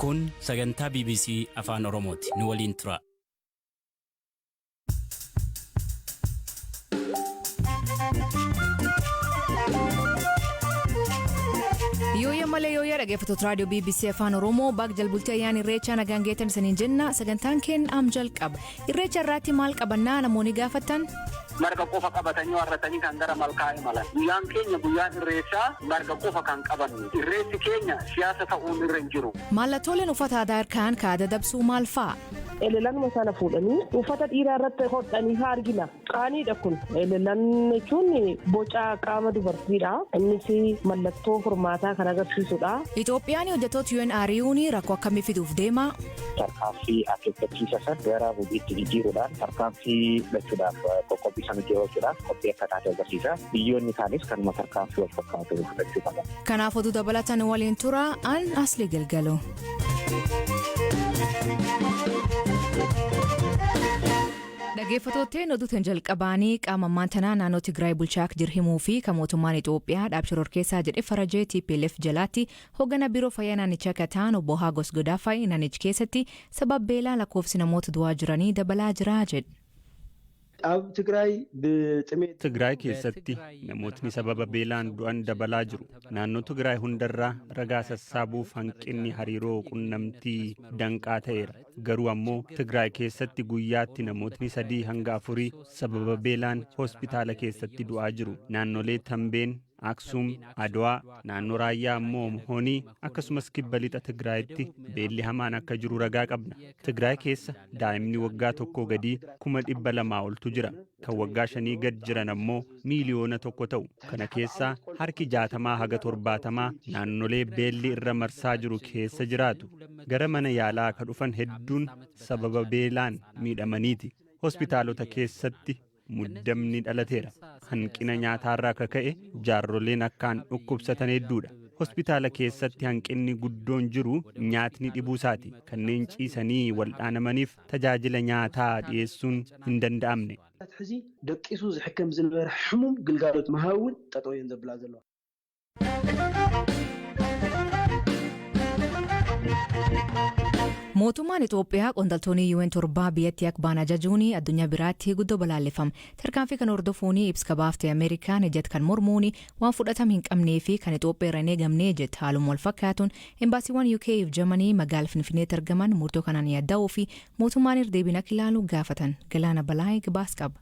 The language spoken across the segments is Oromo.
Kun sagantaa BBC Afaan Oromooti. Nu waliin tura. Yooyya malee yooyya dhaggeeffattoota raadiyoo BBC Afaan Oromoo baak jalbultii ayyaana irreechaa nagaan geetan saniin jenna sagantaan keenya am jalqaba. Irreecha irratti maal qabannaa namoonni gaafatan? Marga qofa qabatanii warratanii kan gara malkaa imalan. Guyyaan keenya guyyaan irreechaa marga qofa kan qabannu. Irreechi keenya siyaasa ta'uun irra hin jiru. Mallattooleen uffata aadaa harkaan kaada dabsuu maal fa'a? Eleellanuma sana fuudhanii uffata dhiiraa irratti hodhanii argina. Qaaniidha kun. Eleellan jechuun boca qaama dubartiidha. Innis mallattoo furmaataa kan agarsiisudha. Itoophiyaan hojjettoota UNRU'n rakkoo akkamii fiduuf deema? Tarkaanfii akeekkachiisa sana gara hojiitti jijjiiruudhaan tarkaanfii fudhachuudhaaf qoqqobbii sana jechuudhaaf qophii akka taate agarsiisa. Biyyoonni kaanis kanuma tarkaanfii wal fakkaatu fudhachuu qaba. Kanaaf oduu dabalatan waliin tura an Asli Galgaloo. Dhaggeeffattootni oduutiin jalqabaanii qaama maantanaa naannoo Tigraay bulchaa jiru himuu fi kan mootummaan Itoophiyaa dhaabshiroo keessaa jedhe farajee TPLF jalaatti hoggana biiroo fayyaa naannichaa kataan obbo Hagos Godaafay naannicha keessatti sababa beelaa lakkoofsi namoota du'aa jiranii dabalaa jira jedhe. Tigraay keessatti namootni sababa beelaan du'an dabalaa jiru. Naannoo Tigraay hundarraa ragaa sassaabuuf hanqinni hariiroo qunnamtii danqaa ta'eera. Garuu ammoo Tigraay keessatti guyyaatti namootni 3 hanga 4 sababa beelaan hospitaala keessatti du'aa jiru. Naannolee Tambeen, Aksum, Adwaa, naannoo Raayyaa ammoo Mohonii akkasumas kibba lixa Tigraayitti beelli hamaan akka jiru ragaa qabna. Tigraay keessa daa'imni waggaa 1 gadii 200,000 oltu jira. Kan waggaa 5 gad jiran ammoo miiliyoona 1 ta'u. Kana keessaa harki 60 haga 70 naannolee beelli irra marsaa jiru keessa jiraatu. Gara mana yaalaa akka dhufan hedduun sababa beelaan miidhamaniiti. Hospitaalota keessatti muddamni dhalateera. Hanqina nyaataarraa akka ka'e jaarroleen akkaan dhukkubsatan hedduudha. Hospitaala keessatti hanqinni guddoon jiru nyaatni dhibuusaati. Kanneen ciisanii waldhaanamaniif tajaajila nyaataa dhiyeessuun hin danda'amne. Daqiisu zixikam zilber humuum gilgaalot mahaawun xaxooyen zablaa zalwa. Mootummaan Itoophiyaa qondaaltonni UN torbaa biyyattii akka ba'an ajajuun addunyaa biraatti guddoo balaaleffama. Tarkaanfii kan hordofuun ibsa baaftee Ameerikaan ejjeta kan mormuun waan fudhatama hin qabnee fi kan Itoophiyaa irra hin eegamne ejjeta haaluma wal fakkaatuun embaasiiwwan UK fi Jarmanii magaalaa Finfinneetti argaman murtoo kanaan yaadda'uu fi mootummaan irra deebiin akka ilaalu gaafatan. Galaana Balaayee gabaas qaba.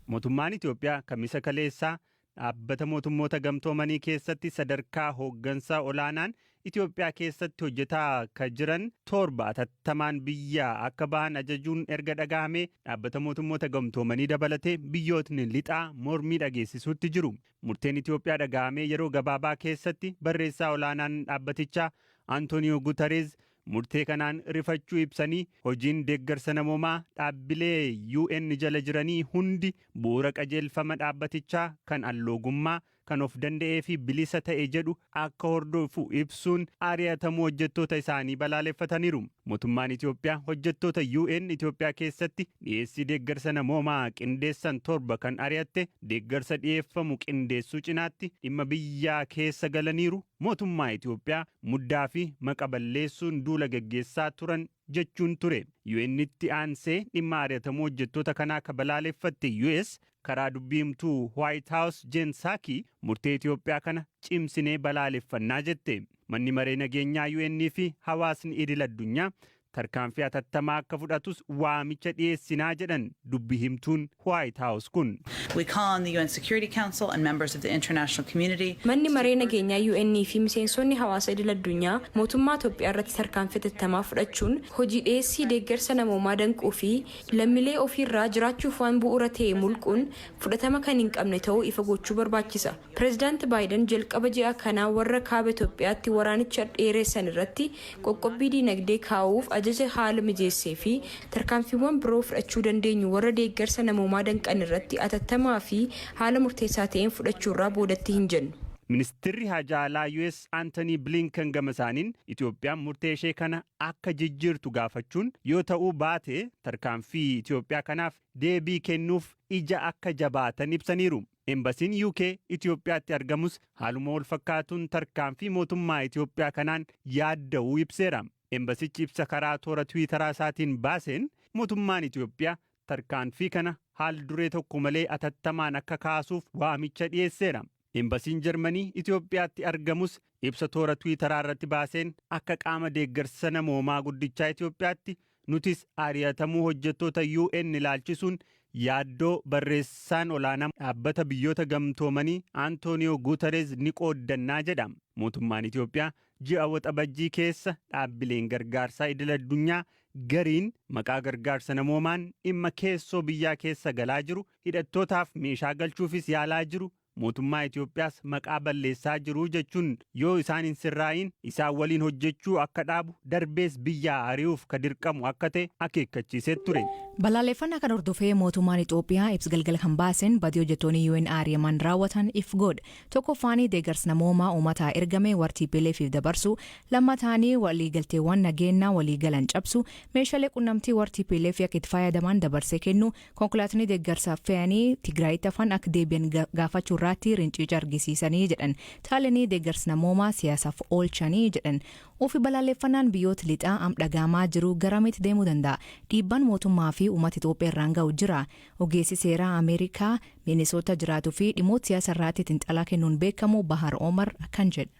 Mootummaan Itoophiyaa kamisa kaleessaa dhaabbata mootummoota gamtoomanii keessatti sadarkaa hooggansaa olaanaan Itoophiyaa keessatti hojjetaa kan jiran 7 atattamaan biyya akka ba'an ajajuun erga dhagahame dhaabbata mootummoota gamtoomanii dabalatee biyyootni lixaa mormii dhageessisuutti jiru. Murteen Itoophiyaa dhagahamee yeroo gabaabaa keessatti barreessaa olaanaan dhaabbatichaa Antooniyoo Guutareez murtee kanaan rifachuu ibsanii hojiin deeggarsa namoomaa dhaabbilee UN jala jiranii hundi bu'uura qajeelfama dhaabbatichaa kan alloogummaa kan of danda'ee fi bilisa ta'e jedhu akka hordofu ibsuun ari'atamuu hojjettoota isaanii balaaleffataniiru. Mootummaan Itoophiyaa hojjettoota UN Itoophiyaa keessatti dhiyeessii deeggarsa namoomaa qindeessan 7 kan ari'atte deeggarsa dhiyeeffamu qindeessuu cinaatti dhimma biyyaa keessa galaniiru. Mootummaa Itoophiyaa muddaa fi maqa balleessuun duula gaggeessaa turan jechuun ture. UN'tti aansee dhimma ari'atamuu hojjettoota kanaa akka balaaleffatte US karaa dubbiimtuu White House Jen Psaki murtee Itoophiyaa kana cimsinee balaaleffannaa jette. Manni maree nageenyaa UN fi hawaasni idil addunyaa tarkaanfii atattamaa akka fudhatus waamicha dhiyeessinaa jedhan dubbi himtuun White House kun. We call on the UN Security Council and members of the international community. Manni maree nageenyaa UN fi miseensonni hawaasa idil addunyaa mootummaa Itoophiyaa irratti tarkaanfii atattamaa fudhachuun hojii dhiyeessii deeggarsa namoomaa danquu fi lammiilee ofiirraa jiraachuuf waan bu'uura ta'e mulquun fudhatama kan hin qabne ta'uu ifa gochuu barbaachisa. Pireezidaanti Baayiden jalqaba ji'a kanaa warra kaaba Itoophiyaatti waraanicha dheeressan irratti qoqqobbii dinagdee kaa'uuf ajaja haala mijeessee fi tarkaanfiiwwan biroo fudhachuu dandeenyu warra deeggarsa namoomaa danqan irratti atattamaa fi haala murteessaa ta'een fudhachuurraa boodatti hin jennu. Ministeerri Hajaalaa US Anthony Blinken gama isaaniin Itoophiyaan murtee ishee kana akka jijjiirtu gaafachuun yoo ta'uu baate tarkaanfii Itoophiyaa kanaaf deebii kennuuf ija akka jabaatan ibsaniiru. Embasiin UK Itoophiyaatti argamus haaluma wal fakkaatuun tarkaanfii mootummaa Itoophiyaa kanaan yaadda'uu ibseera. Embasichi ibsa karaa toora Tiwiitaraa isaatiin baaseen mootummaan Itoophiyaa tarkaanfii kana haal duree tokko malee atattamaan akka kaasuuf waamicha dhiyeesseera. Embasiin Jarmanii Itoophiyaatti argamus ibsa toora Tiwiitaraa irratti baaseen akka qaama deeggarsa namoomaa guddichaa Itoophiyaatti nutis ari'atamuu hojjettoota UN ilaalchisuun yaaddoo barreessaan olaanaa dhaabbata biyyoota gamtoomanii Antooniyoo Guutereez ni qooddannaa jedha. Mootummaan Itoophiyaa ji'a waxabajjii keessa dhaabbileen gargaarsaa idil-addunyaa gariin maqaa gargaarsa namoomaan dhimma keessoo biyyaa keessa galaa jiru hidhattootaaf meeshaa galchuufis yaalaa jiru mootummaa Itoophiyaas maqaa balleessaa jiru jechuun yoo isaan hin sirraayin isaan waliin hojjechuu akka dhaabu darbees biyyaa ari'uuf ka dirqamu akka ta'e akeekkachiisee ture. Balaaleffannaa kan hordofee mootummaan Itoophiyaa ibsa galgala kan baaseen badii hojjettoonni UN ari'aman raawwatan if godhe. Tokkoffaanii deeggarsa namoomaa uummataa ergame wartii TPLF'if dabarsu, lammataanii waliigalteewwan nageenyaa waliigalan cabsu, meeshaalee qunnamtii wartii TPLF akka itti fayyadaman dabarsee kennu, konkolaatonni deeggarsaaf fe'anii Tigraayitti hafan akka deebi'an gaafachuu irratti rinciica argisiisanii jedhan. Taalanii deeggarsa namoomaa siyaasaaf oolchanii jedhan. Ofi balaaleffannaan biyyoota lixaa dhagaamaa jiru garamitti deemuu danda'a. Dhiibbaan mootummaa fi uummata Itoophiyaa irraan ga'u jira. Ogeessi seeraa Ameerikaa Minisoota jiraatuu fi dhimmoota siyaasa irratti xiinxalaa kennuun beekamu Bahar Omar kan jedhe.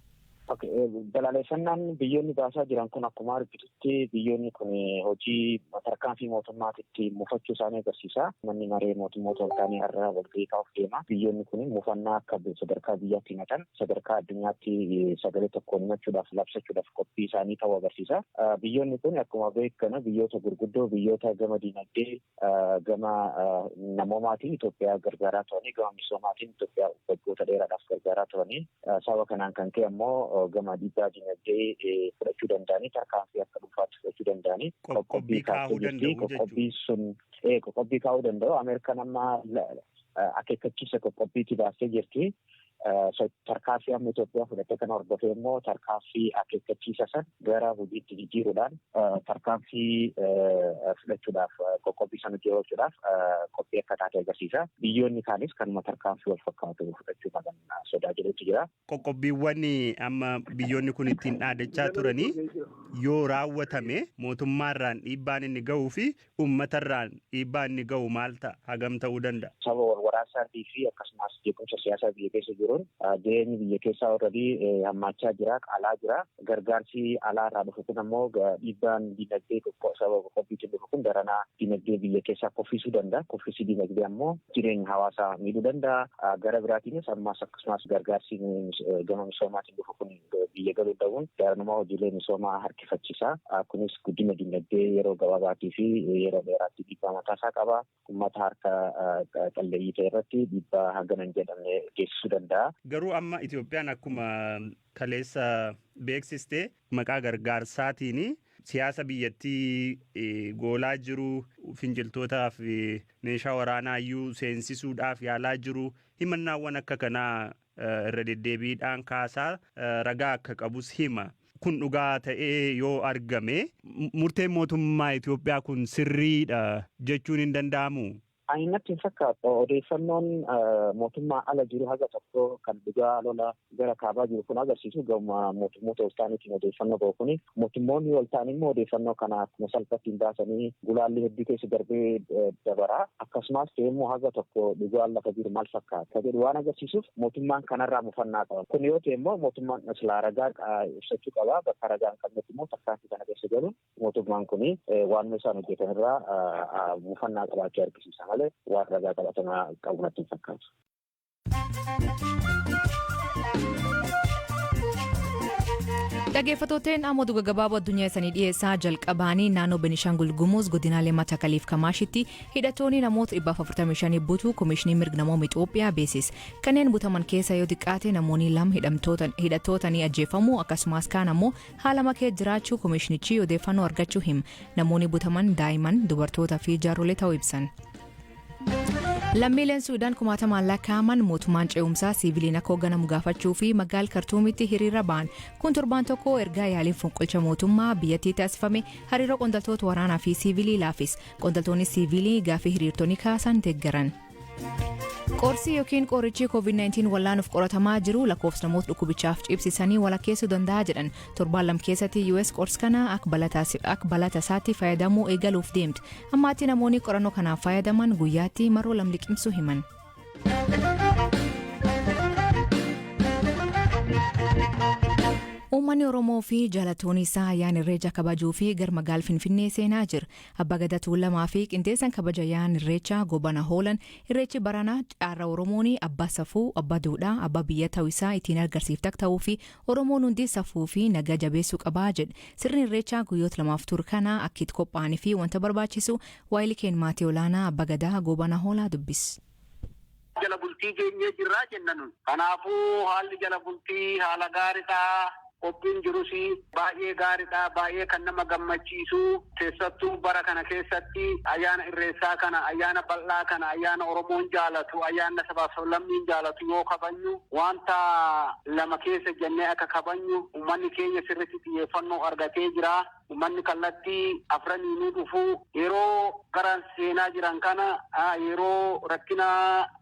Balaaleffannaan biyyoonni baasaa jiran kun akkuma argitutti biyyoonni kun hojii tarkaanfii mootummaatitti mufachuu isaanii agarsiisa. Manni maree mootummoota waltaanii irraa walgahii kaa'uuf deema. Biyyoonni kun mufannaa akka sadarkaa biyyaatti himatan sadarkaa addunyaatti sagalee tokkoon himachuudhaaf labsachuudhaaf qophii isaanii ta'uu agarsiisa. Biyyoonni kun akkuma beekana biyyoota gurguddoo biyyoota gama dinagdee gama namoomaatiin Itoophiyaa gargaaraa turanii gama misoomaatiin Itoophiyaa waggoota dheeraadhaaf gargaaraa turanii sababa kanaan kan ka'e ammoo gama dhiibbaa dinagdee fudhachuu danda'anii tarkaanfii akka dhuunfaatti fudhachuu danda'anii qoqqobbii kaa'uu danda'u. Qoqqobbii kaa'uu danda'u. Ameerikaan amma akeekkachiisa qoqqobbiitti baastee jirti. Tarkaanfii amma Itoophiyaa fudhatte kana hordofee immoo tarkaanfii akeekkachiisa san gara hojiitti jijjiiruudhaan tarkaanfii fudhachuudhaaf qoqqobbii sana hojjechuudhaaf qophii akka taate agarsiisa. Biyyoonni kaanis kanuma tarkaanfii wal fakkaatu fudhachuu kan sodaa jedhutu jira. Qoqqobbiiwwan amma biyyoonni kun ittiin dhaadachaa turanii yoo raawwatame mootummaarraan dhiibbaan inni ga'uu fi uummatarraan dhiibbaan inni ga'u maal ta'a? Hagam ta'uu danda'a? Sababa wal waraansaatii fi akkasumas jeequmsa siyaasaa biyya keessa jiru. Jireenyi biyya keessaa already hammaachaa jira, qaalaa jira. Gargaarsi alaa irraa dhufu kun ammoo dhiibbaan dinagdee sababa qoqqobbiitiin dhufu kun daranaa dinagdee biyya keessaa kuffisuu danda'a. Kuffisi dinagdee ammoo jireenya hawaasaa miidhuu danda'a. Gara biraatiinis ammas akkasumas gargaarsi gama misoomaatiin dhufu kun biyya galuu dhabuun daranuma hojiilee misoomaa harkifachiisa. Kunis guddina dinagdee yeroo gabaabaatii fi yeroo dheeraatti dhiibbaa mataasaa qaba. Uummata harka qalleeyyii ta'e irratti dhiibbaa hangana hin jedhamne geessisuu danda'a. Garuu amma Itoophiyaan akkuma kaleessa beeksiste maqaa gargaarsaatiin siyaasa biyyattii goolaa jiru finciltootaaf meeshaa waraanaa iyyuu seensisuudhaaf yaalaa jiru himannaawwan akka kanaa irra deddeebiidhaan kaasaa ragaa akka qabus hima. Kun dhugaa ta'ee yoo argame murteen mootummaa Itoophiyaa kun sirriidha jechuun hin danda'amu. Natti hin fakkaatu odeeffannoon mootummaa ala jiru haga tokko kan dhugaa lola gara kaabaa jiru kun agarsiisu gama mootummoota waltaaniitiin odeeffannoo qabu kuni mootummoonni waltaan immoo odeeffannoo kana akkuma salphatti hin baasanii gulaalli hedduu keessa darbee dabara akkasumas immoo haga tokko dhugaan lafa jiru maal fakkaata jedhu waan agarsiisuuf mootummaan kanarraa mufannaa qaba. Kun yoo ta'e immoo mootummaan islaa ragaa ibsachuu qaba. Bakka ragaan qabnetti immoo tarkaanfii kana keessa galuun mootummaan kuni waan isaan hojjetan irraa mufannaa qabaachuu argisiisa malee waan ragaa qabatamaa qabu natti hin fakkaatu. Dhaggeeffattoonni amma duga gabaaboo addunyaa isaanii dhiyeessaa jalqabaanii naannoo Benishaangul Gumuz godinaalee Matakaliif Kamaashitti hidhattoonni namoota 445 butuu Komishinii Mirga Namoomaa Itoophiyaa beeksise. Kanneen butaman keessa yoo xiqqaate namoonni 2 hidhattootanii ajjeefamuu akkasumas kaan ammoo haala makee jiraachuu komishinichi odeeffannoo argachuu hima. Namoonni butaman daa'imman, dubartoota fi jaarsolee ta'uu ibsan. Lammiileen Suudaan kumaatamaan lakkaa'aman mootummaan ce'umsaa siviiliin akka hoogganamu gaafachuu fi magaalaa Kartuumitti hiriira ba'an. Kun torbaan tokko ergaa yaaliin fonqolcha mootummaa biyyattii taasifame hariiroo qondaaltota waraanaa fi siviilii laafis. Qondaaltonni siviilii gaafii hiriirtonni kaasan deeggaran. Qorsi yookiin qorichi COVID-19 wallaanuuf qoratamaa jiru lakkoofsa namoota dhukkubichaaf cibsisanii walakkeessuu danda'a jedhan torbaan lama keessatti US qorsi kana akka balata isaatti fayyadamuu eegaluuf deemti. Ammaatti namoonni qorannoo kanaaf fayyadaman guyyaatti maroo lama liqimsuu himan. Uummanni Oromoo fi jaallattoonni isaa ayyaana irreecha kabajuu fi gara magaalaa Finfinnee seenaa jira. Abbaa Gadaa Tuulamaa fi qindeessan kabaja ayyaana irreechaa Goobana Hoolan irreechi baranaa caarraa Oromoon abbaa safuu, abbaa duudhaa, abbaa biyya ta'uu isaa ittiin agarsiiftak ta'uu fi Oromoon hundi safuu fi nagaa jabeessuu qabaa jedhe. Sirni irreechaa guyyoota lamaaf ture kana akka itti qophaa'anii fi wanta barbaachisu waa'ilii keen maatii olaanaa Abbaa Gadaa Goobana Hoolaa dubbis. Jala bultii keenyee jirraa jennan. Kanaafuu haalli jala bultii haala gaariidha. Qophiin jirus baay'ee gaariidha, baay'ee kan nama gammachiisu. Keessattuu bara kana keessatti ayyaana irreessaa kana, ayyaana bal'aa kana, ayyaana Oromoon jaalatu, ayyaana sabaaf sablammiin jaalatu yoo kabajnu wanta lama keessa jennee akka kabajnu uummanni keenya sirriitti xiyyeeffannoo argatee jira. Uummanni kallattii afraniinuu dhufu yeroo gara seenaa jiran kana yeroo rakkina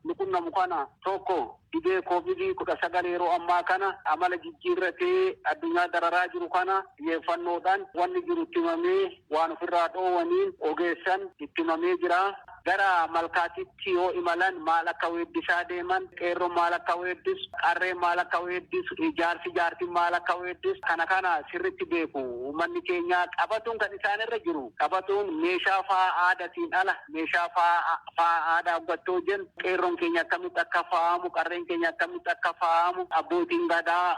nuqunnamu kana tokko dhibee COVID-19 yeroo ammaa kana amala jijjiirratee addunyaa dararaa jiru kana xiyyeeffannoodhaan wanni jiru itti himamee waan ofirraa dhoowwaniin ogeessan itti himamee jira. Gara malkaatitti yoo imalan maal akka weeddisaa deeman, qeerroon maal akka weeddisu, qarreen maal akka weeddisu, jaartiin maal akka weeddisu kana sirritti beeku. Uummanni keenya qabatuun kan isaan irra jiru. Qabatuun meeshaa fa'aa aadaatiin ala meeshaa fa'aa aadaa hubbattoo jennu qeerroon keenya akkamitti akka fa'aamu, qarreen keenya akkamitti akka fa'aamu, abbootiin gadaa,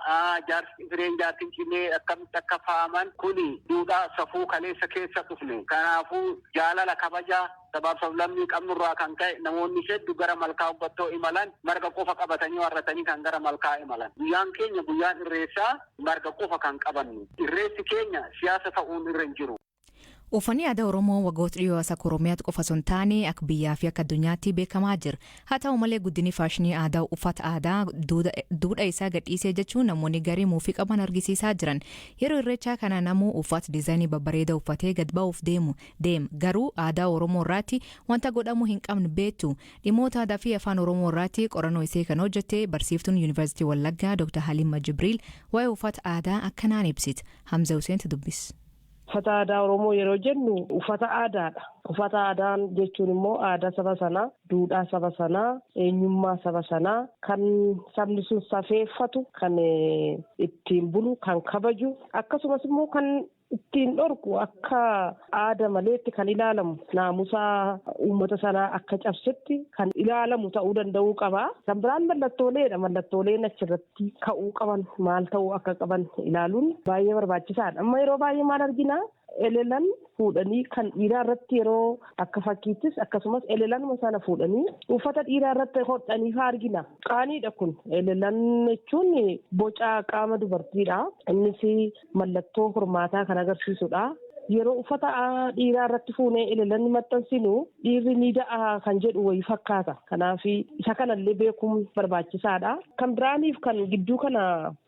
jaartiin cimee akkamitti akka fa'aaman kuni duudhaa safuu kaleessa keessa dhufne. Kanaafuu jaalala kabajaa sabaaf sablammii qabnurraa kan ka'e namoonni hedduu gara malkaa hubbattoo imalan marga qofa qabatanii warratanii kan gara malkaa imalan. Guyyaan keenya guyyaan irreessaa marga qofa kan qabannu. Irreessi keenya siyaasa ta'uun irra hin jiru. Uffanni aadaa Oromoo waggoota dhiyoo as akka Oromiyaatti qofa osoo hin taane akka biyyaa fi akka addunyaatti beekamaa jira. Haa ta'u malee guddinni faashinii aadaa uffata aadaa duudhaa isaa gadhiisee jechuun namoonni garii muufii qaban argisiisaa jiran. Yeroo irreechaa kana namuu uffata diizaayinii babbareedaa uffatee gad ba'uuf deema. Garuu aadaa Oromoo irratti wanta godhamuu hin qabne beektu. Dhimmoota aadaa fi afaan Oromoo irratti qorannoo isee kan hojjette barsiiftuun Yuunivarsiitii Wallaggaa Dr. Halimma Jibriil waa'ee uffata aadaa akkanaan ibsiti. Hamza Hussein dubbis. Uffata aadaa Oromoo yeroo jennu uffata aadaadha. Uffata aadaa jechuun immoo aadaa saba sanaa, duudhaa saba sanaa, eenyummaa saba sanaa kan sabni sun safeeffatu, kan ittiin bulu, kan kabaju akkasumas immoo kan ittiin dhorku akka aadaa maleetti kan ilaalamu naamusa uummata sanaa akka cabsetti kan ilaalamu ta'uu danda'uu qaba. Kan biraan mallattooleedha. Mallattooleen achirratti ka'uu qaban maal ta'uu akka qaban ilaaluun baay'ee barbaachisaadha. Amma yeroo baay'ee maal argina? Elelan fuudhanii kan dhiiraa irratti yeroo akka fakkiittis akkasumas elelanuma sana fuudhanii uffata dhiiraa irratti hodhanii argina. Qaaniidha kun. Elelan jechuun boca qaama dubartiidha. Innis mallattoo hormaataa kan agarsiisudha. Yeroo uffata dhiiraa irratti fuunee elelanni maxxansinu dhiirri ni da'a kan jedhu wayii fakkaata. Kanaaf isa kanallee beekuun barbaachisaadha. Kan biraaniif kan gidduu kana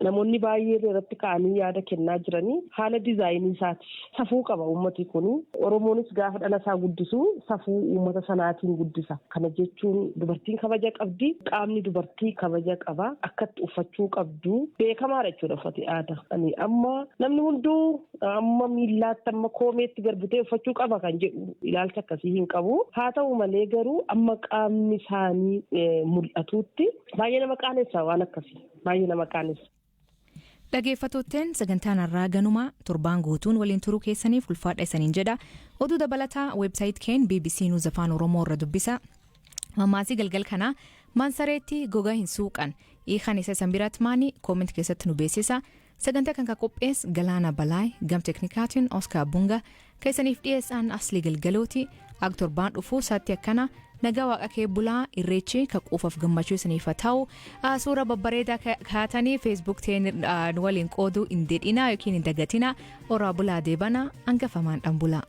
namoonni baay'ee irratti ka'anii yaada kennaa jiranii haala diizaayinii isaati. Safuu qaba uummati kun. Oromoonis gaafa dhala isaa guddisu safuu uummata sanaatiin guddisa. Kana jechuun dubartiin kabaja qabdi. Qaamni dubartii kabaja qaba. Akkatti uffachuu qabdu. Beekamaadha jechuudha uffati aadaa. Amma namni hunduu amma miillaatti amma koomeetti garbitee uffachuu qaba kan jedhu ilaalcha akkasii hin qabu. Haa ta'u malee garuu amma qaamni isaanii mul'atuutti baay'ee nama qaanessa waan akkasii. Baay'ee nama qaanessa. Dhaggeeffattootteen sagantaan irraa ganumaa torbaan guutuun waliin turuu keessaniif ulfaadha isaniin jedha. Oduu dabalataa weebsaayit keen BBC News Afaan Oromoo irra dubbisa. Mammaasii galgal kanaa mansareetti gogaa hin suuqan. Hiikan isa san biratti maani kooment keessatti nu beeksisa. Sagantaa kan qophees Galaana Balaay gam teknikaatiin Oskar Bunga keessaniif dhiyeessaan Aslii Galgalooti ak torbaan dhufuu saatti akkana nagaa waaqa kee bulaa irreechi ka quufaaf gammachuu isiniif ta'u suura babbareedaa kaatanii Facebook teen waliin qooduu hin dedhinaa yookiin hin dagatinaa oraa bulaa deebanaa hangafamaan dhan bulaa.